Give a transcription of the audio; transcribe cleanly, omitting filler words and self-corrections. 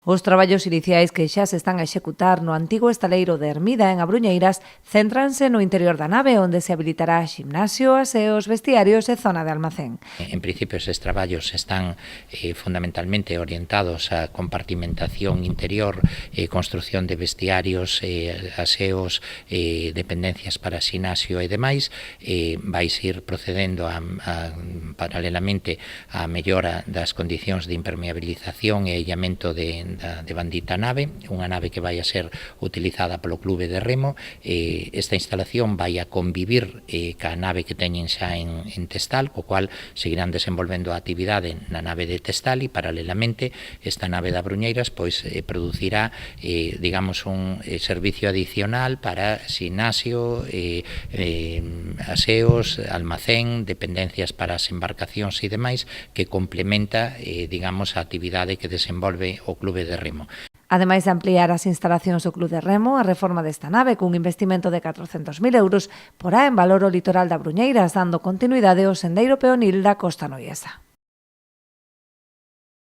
Os traballos iniciais que xa se están a executar no antigo estaleiro de Hermida, en Abruñeiras, céntranse no interior da nave, onde se habilitará ximnasio, aseos, vestiarios e zona de almacén. En principio, estes traballos están fundamentalmente orientados á compartimentación interior, construción de vestiarios, aseos, dependencias para ximnasio e demais. Vais ir procedendo paralelamente á mellora das condicións de impermeabilización e illamento de bandita nave, unha nave que vai a ser utilizada polo Clube de Remo. Esta instalación vai a convivir ca nave que teñen xa en Testal, co cual seguirán desenvolvendo a actividade na nave de Testal e paralelamente esta nave de Abruñeiras pois producirá digamos un servicio adicional para ximnasio, aseos, almacén, dependencias para as embarcacións e demais, que complementa digamos a actividade que desenvolve o Clube de Remo. Ademais de ampliar as instalacións do Club de Remo, a reforma desta nave cun investimento de 400.000 euros porá en valor o litoral da Abruñeiras, dando continuidade ao sendeiro peonil da Costa Noiesa.